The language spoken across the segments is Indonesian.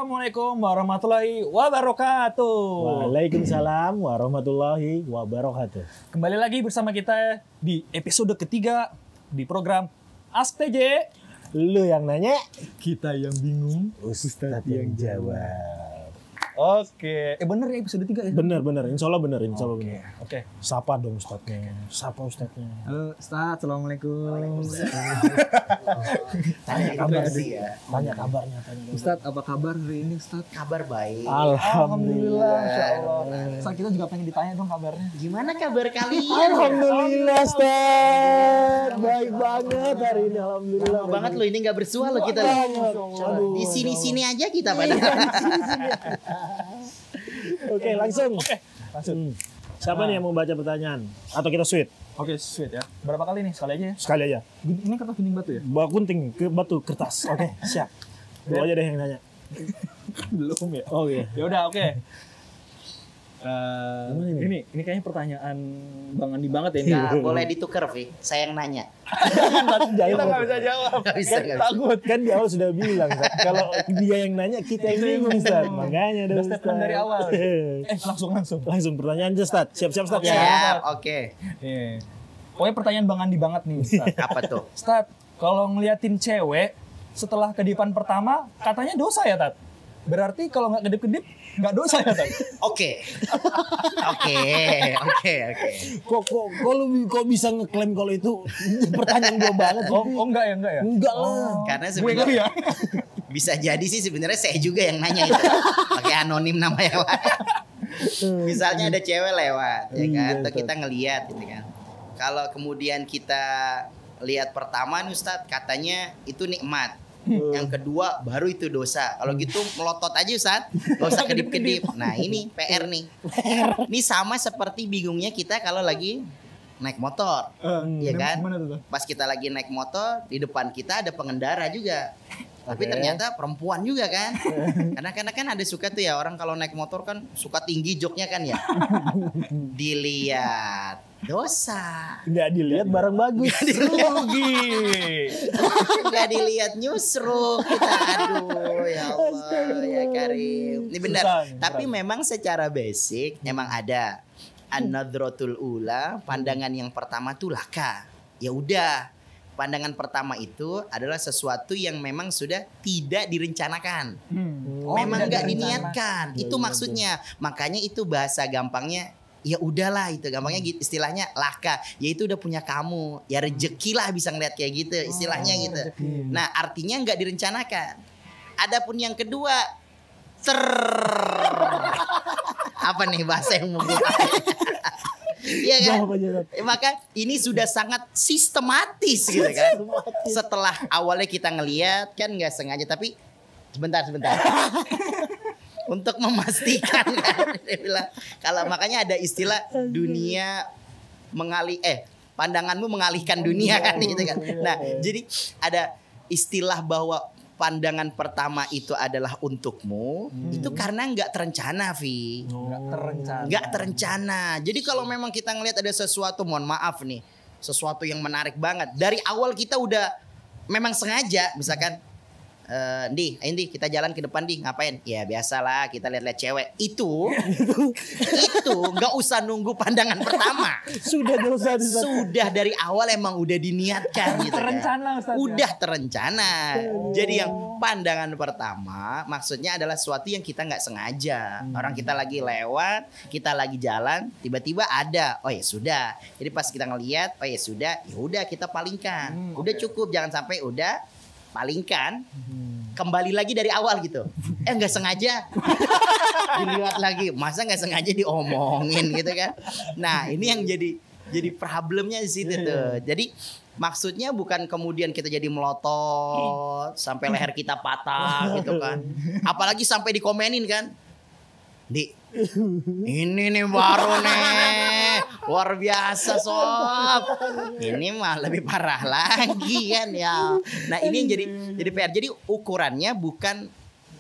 Assalamualaikum warahmatullahi wabarakatuh. Waalaikumsalam warahmatullahi wabarakatuh. Kembali lagi bersama kita di episode ketiga di program Ask TJ. Lu yang nanya, Kita yang bingung, Ustadz yang jawab. Oke. Bener ya episode 3 ya? Bener, insya Allah bener. Oke. Sapa dong Ustadznya. Halo Ustadz, Assalamualaikum. Tanya kabar sih ya. Tanya kabarnya. Ustadz, apa kabar hari ini Ustadz? Kabar baik. Alhamdulillah. Insyaallah. Saat kita juga pengen ditanya dong kabarnya. Gimana kabar kalian? Alhamdulillah Ustadz. Baik banget hari ini. Alhamdulillah. Lama banget loh ini nggak bersua loh kita. Loh. Di sini-sini aja kita pada. Oke, langsung. Langsung. Siapa nih yang mau baca pertanyaan? Atau kita sweet? Oke, sweet ya. Berapa kali nih? Sekali aja ya. Sekali aja. Ini kertas gunting batu ya? Gunting ke batu kertas. Oke, siap. Lu aja deh yang nanya. Belum ya. Oh iya. Ya udah, oke. Ini kayaknya pertanyaan Bang Andi banget ya ini. Nggak boleh ditukar, Vi. Saya yang nanya. Kita nggak bisa jawab. Nggak bisa. Takut. Kan di awal sudah bilang, Ustaz. Kalau dia yang nanya kita yang bingung, Ustaz. Makanya Udah dong, statement dari awal. Langsung. Langsung pertanyaan aja, Ustaz. Siap-siap, Ustaz. Siap, oke. Nih. Pokoknya pertanyaan Bang Andi banget nih, Ustaz. Apa tuh? Ustaz, kalau ngeliatin cewek setelah kedipan pertama, katanya dosa ya, Tat? Berarti kalau nggak kedip-kedip, nggak dosa ya, Tat? Oke. Kok bisa ngeklaim kalau itu pertanyaan gua banget? Enggak ya? Enggak lah. Karena Gue kali sebenarnya ya. bisa jadi sih sebenarnya saya juga yang nanya itu. Pakai anonim nama yang lain. Misalnya ada cewek lewat, ya kan? Atau kita ngelihat gitu kan. Kalau kemudian kita lihat pertama nih Ustadz, katanya itu nikmat. Yang kedua baru itu dosa. Kalau gitu melotot aja Ustadz, gak usah kedip-kedip. Nah ini PR nih. Ini sama seperti bingungnya kita kalau lagi naik motor, ya kan? Pas kita lagi naik motor, di depan kita ada pengendara juga. Tapi ternyata perempuan juga kan. Karena kan ada suka tuh ya orang kalau naik motor kan suka tinggi joknya kan ya. Dilihat dosa. Nggak dilihat barang bagus. Rugi. Nggak dilihat nyusruk kita. Aduh ya Allah ya Karim. Ini benar. Tapi memang secara basic emang ada an-nadratul ula, pandangan yang pertama tuh laka. Ya udah. Pandangan pertama itu adalah sesuatu yang memang sudah tidak direncanakan. Memang nggak diniatkan. Itu maksudnya. Makanya itu bahasa gampangnya ya udahlah itu gampangnya gitu, istilahnya laka. Ya itu udah punya kamu. Ya rezeki lah bisa ngeliat kayak gitu istilahnya gitu. Nah, artinya nggak direncanakan. Adapun yang kedua apa nih bahasa yang mau gue pakai? Iya kan? Maka ini sudah sangat sistematis gitu kan. Setelah awalnya kita ngelihat kan nggak sengaja, tapi sebentar. Untuk memastikan kan, dia bilang, kalau makanya ada istilah dunia pandanganmu mengalihkan dunia kan gitu kan. Nah, jadi ada istilah bahwa pandangan pertama itu adalah untukmu, itu karena nggak terencana, Vi. Nggak terencana. Jadi kalau memang kita ngelihat ada sesuatu, mohon maaf nih, sesuatu yang menarik banget. Dari awal kita udah memang sengaja, misalkan, Indi kita jalan ke depan ngapain? Ya biasalah kita lihat-lihat cewek. Itu nggak usah nunggu pandangan pertama. Sudah dari awal emang udah diniatkan gitu kan. Udah terencana. Jadi yang pandangan pertama maksudnya adalah sesuatu yang kita nggak sengaja. Orang kita lagi lewat, kita lagi jalan, tiba-tiba ada. Oh ya sudah. Jadi pas kita ngelihat, oh ya sudah, ya udah kita palingkan. Udah cukup, jangan sampai udah palingkan, kembali lagi dari awal gitu. Nggak sengaja dilihat lagi, masa nggak sengaja diomongin gitu kan. Nah ini yang jadi problemnya di situ tuh. Jadi maksudnya bukan kemudian kita jadi melotot sampai leher kita patah gitu kan. Apalagi sampai dikomenin kan, ini nih baru nih luar biasa sob, ini mah lebih parah lagi kan ya. Nah ini yang jadi PR. Jadi ukurannya bukan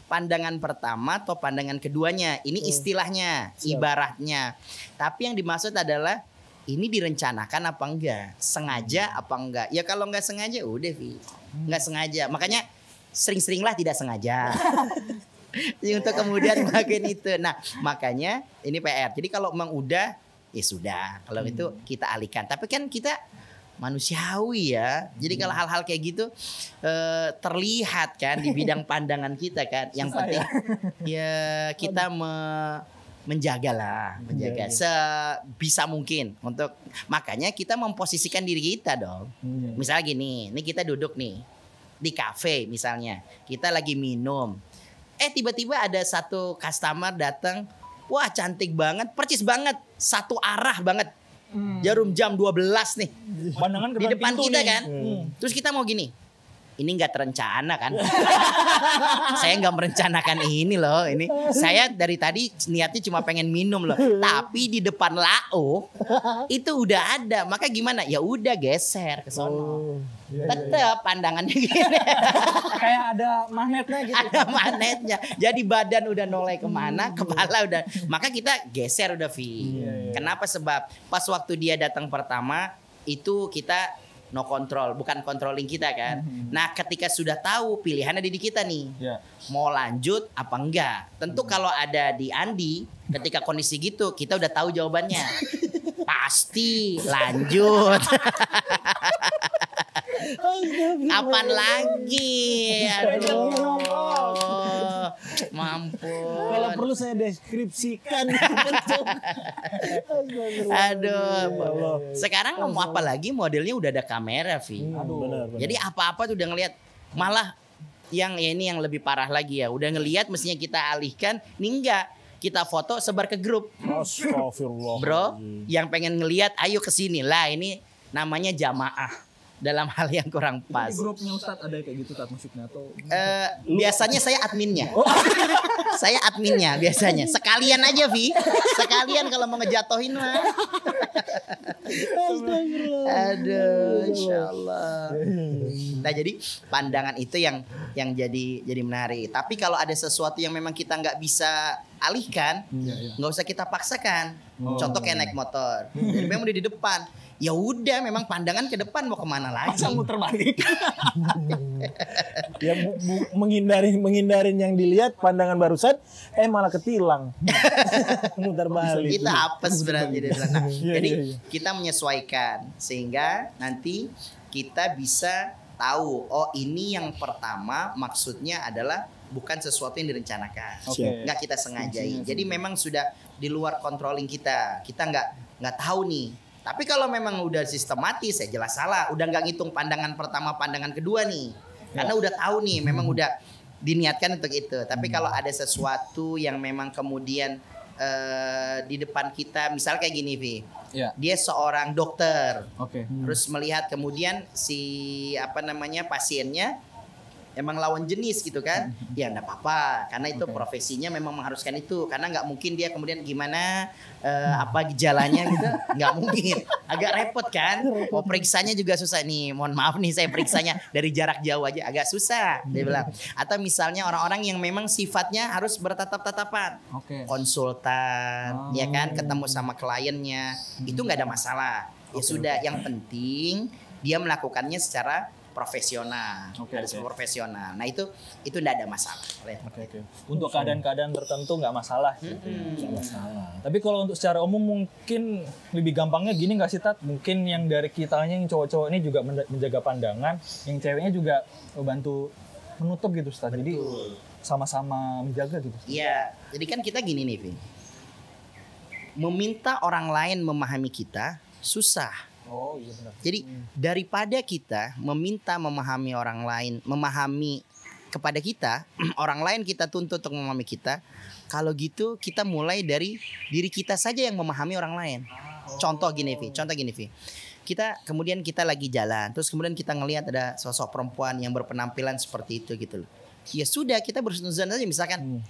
pandangan pertama atau pandangan keduanya. Ini istilahnya, ibaratnya. Tapi yang dimaksud adalah ini direncanakan apa enggak, sengaja apa enggak. Ya kalau enggak sengaja udah Vi, enggak sengaja. Makanya sering-seringlah tidak sengaja. Untuk kemudian ngelakuin itu. Nah, makanya ini PR. Jadi kalau memang udah, ya sudah. Kalau itu kita alihkan. Tapi kan kita manusiawi ya. Jadi kalau hal-hal kayak gitu terlihat kan di bidang pandangan kita kan. Yang penting ya kita menjaga sebisa mungkin untuk, makanya kita memposisikan diri kita dong. Misalnya gini, ini kita duduk nih di kafe misalnya, kita lagi minum, tiba-tiba ada satu customer datang, wah cantik banget, percis banget, satu arah banget, jarum jam 12 nih, Pandangan di depan kita nih. kan, terus kita mau gini, ini nggak terencana kan? Saya nggak merencanakan ini loh. Ini saya dari tadi niatnya cuma pengen minum loh. Tapi di depan Lao itu udah ada. Maka gimana? Ya udah geser ke sono. Tetap pandangannya gini. Kayak ada magnetnya gitu. Ada magnetnya. Jadi badan udah noleh kemana, kepala udah. Maka kita geser udah Vi. Kenapa? Sebab pas waktu dia datang pertama itu kita no control, bukan controlling kita kan. Nah, ketika sudah tahu pilihannya di kita nih, mau lanjut apa enggak. Tentu kalau ada di Andi, ketika kondisi gitu, kita udah tahu jawabannya. Pasti lanjut. Kapan lagi? Aduh, mampus. Kalau perlu saya deskripsikan. Aduh. Sekarang mau apa lagi, modelnya udah ada kamera, Vi. Benar. Jadi apa-apa tuh udah ngelihat. Malah yang ini yang lebih parah lagi ya. Udah ngelihat mestinya kita alihkan. Ini enggak. Kita foto sebar ke grup. Astagfirullah. Bro, yang pengen ngelihat ayo ke sini lah. Ini namanya jamaah dalam hal yang kurang pas. Di grupnya Ustadz ada kayak gitu Tat musiknya atau Biasanya saya adminnya. Saya adminnya biasanya. Sekalian aja Vi. Sekalian kalau mau ngejatohin mah. Aduh, insyaallah. Nah jadi pandangan itu yang jadi menarik. Tapi kalau ada sesuatu yang memang kita nggak bisa alihkan, nggak usah kita paksakan. Contoh kayak naik motor. Jadi memang udah di depan. Ya udah, memang pandangan ke depan mau kemana lagi? Masa muter balik. Ya menghindarin yang dilihat pandangan barusan, malah ketilang. Mutar balik. Kita apes berarti dia bilang. Nah, jadi kita menyesuaikan sehingga nanti kita bisa tahu, oh ini yang pertama maksudnya adalah bukan sesuatu yang direncanakan, nggak kita sengajain. Jadi memang sudah di luar controlling kita. Kita nggak tahu nih. Tapi kalau memang udah sistematis, ya jelas salah. Udah nggak ngitung pandangan pertama, pandangan kedua nih. Karena udah tahu nih, memang udah diniatkan untuk itu. Tapi kalau ada sesuatu yang memang kemudian di depan kita, misal kayak gini, Vi. Dia seorang dokter. Terus melihat kemudian si pasiennya emang lawan jenis gitu kan, ya enggak apa-apa karena itu profesinya memang mengharuskan itu, karena nggak mungkin dia kemudian gimana apa gejalanya gitu, nggak mungkin, agak repot kan, mau periksanya juga susah nih, mohon maaf nih saya periksanya dari jarak jauh aja agak susah dia bilang. Atau misalnya orang-orang yang memang sifatnya harus bertatap-tatapan, konsultan ya kan, ketemu sama kliennya, itu nggak ada masalah, ya sudah, yang penting dia melakukannya secara profesional, profesional. Nah itu tidak ada masalah. Untuk keadaan-keadaan tertentu nggak masalah. Nggak masalah. Tapi kalau untuk secara umum mungkin lebih gampangnya gini nggak sih Tat? Mungkin yang dari kitanya yang cowok-cowok ini juga menjaga pandangan, yang ceweknya juga bantu menutup gitu Tat. Jadi sama-sama menjaga gitu. Iya. Jadi kan kita gini nih, Vin. Meminta orang lain memahami kita susah. Oh iya benar. Jadi daripada kita meminta memahami orang lain, memahami kepada kita, orang lain kita tuntut untuk memahami kita. Kalau gitu kita mulai dari diri kita saja yang memahami orang lain. Contoh gini Vi. Kemudian kita lagi jalan, terus kemudian kita ngelihat ada sosok perempuan yang berpenampilan seperti itu gitu loh. Ya sudah, kita berhusnuzon saja, misalkan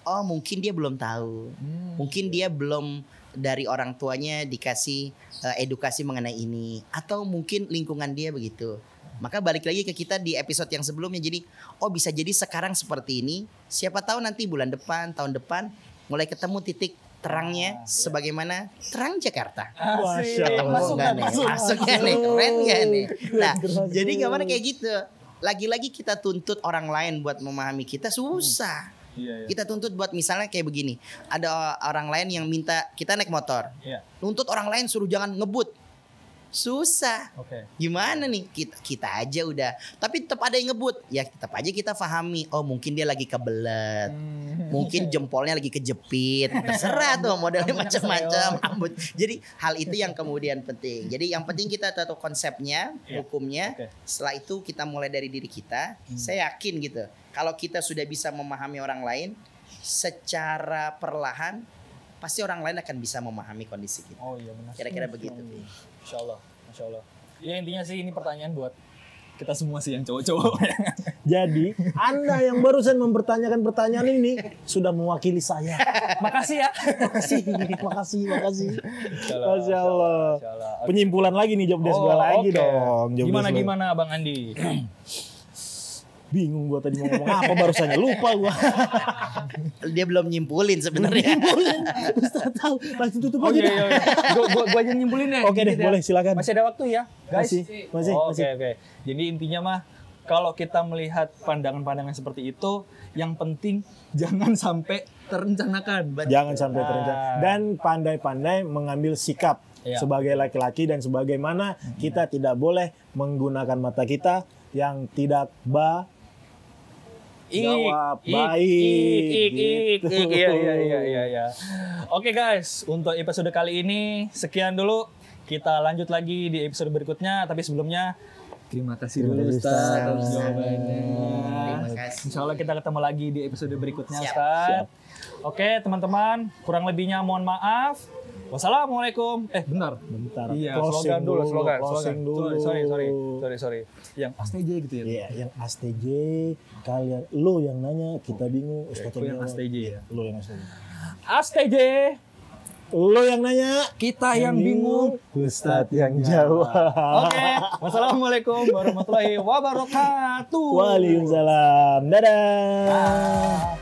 oh mungkin dia belum tahu. Mungkin dia belum dari orang tuanya dikasih edukasi mengenai ini, atau mungkin lingkungan dia begitu. Maka balik lagi ke kita di episode yang sebelumnya, jadi oh bisa jadi sekarang seperti ini, siapa tahu nanti bulan depan, tahun depan mulai ketemu titik terangnya sebagaimana terang Jakarta. Masuk gak nih? Keren gak nih? Nah jadi gimana kayak gitu. Lagi-lagi kita tuntut orang lain buat memahami kita susah. Iya. Kita tuntut buat misalnya kayak begini. Ada orang lain yang minta kita naik motor. Iya. Nuntut orang lain suruh jangan ngebut. Susah. Oke. Gimana nih kita aja udah. Tapi tetap ada yang ngebut. Ya tetap aja kita pahami. Oh mungkin dia lagi kebelet. Mungkin jempolnya lagi kejepit. Terserah tuh modelnya macam-macam. Jadi hal itu yang kemudian penting. Jadi yang penting kita tahu konsepnya, hukumnya. Oke. Setelah itu kita mulai dari diri kita. Saya yakin gitu. Kalau kita sudah bisa memahami orang lain secara perlahan, pasti orang lain akan bisa memahami kondisi kita. Oh iya benar. Kira-kira begitu. Masya Allah, Masya Allah. Ya intinya sih ini pertanyaan buat kita semua sih yang cowok-cowok. Jadi, Anda yang barusan mempertanyakan pertanyaan ini sudah mewakili saya. Makasih ya. Makasih. Masya Masya Allah. Masya Allah. Penyimpulan lagi nih job desk gua lagi oke. dong. Job desk gua. Gimana Bang Andi? Bingung gua tadi mau ngomong apa barusannya, lupa gua. Dia belum nyimpulin sebenarnya. Ustaz tahu, langsung tutup Oh aja. iya. Gua aja nyimpulin ya. Oke deh, Dikit ya. boleh silakan. Masih ada waktu ya, guys. Masih. Oke. Jadi intinya mah kalau kita melihat pandangan-pandangan seperti itu, yang penting jangan sampai terencanakan. Jangan sampai terencana. Dan pandai-pandai mengambil sikap Iya. sebagai laki-laki dan sebagaimana kita tidak boleh menggunakan mata kita yang tidak jawab baik. Gitu. Iya. Oke guys, untuk episode kali ini sekian dulu. Kita lanjut lagi di episode berikutnya. Tapi sebelumnya terima kasih dulu Ustaz atas jawabannya. Terima kasih. Insya Allah kita ketemu lagi di episode berikutnya Siap. Ustaz. Oke teman-teman, kurang lebihnya mohon maaf. Wassalamualaikum. Bentar. Iya, Closing slogan. dulu. Sorry. Yang ASTJ gitu ya. Iya, yang ASTJ kalian lo yang nanya kita bingung. Ustaz yang jawab. ASTJ ya. Lo yang ASTJ. ASTJ. Lo yang nanya, Kita yang bingung. Ustaz yang jawab. Oke. Wassalamualaikum warahmatullahi wabarakatuh. Waalaikumsalam. Dadah.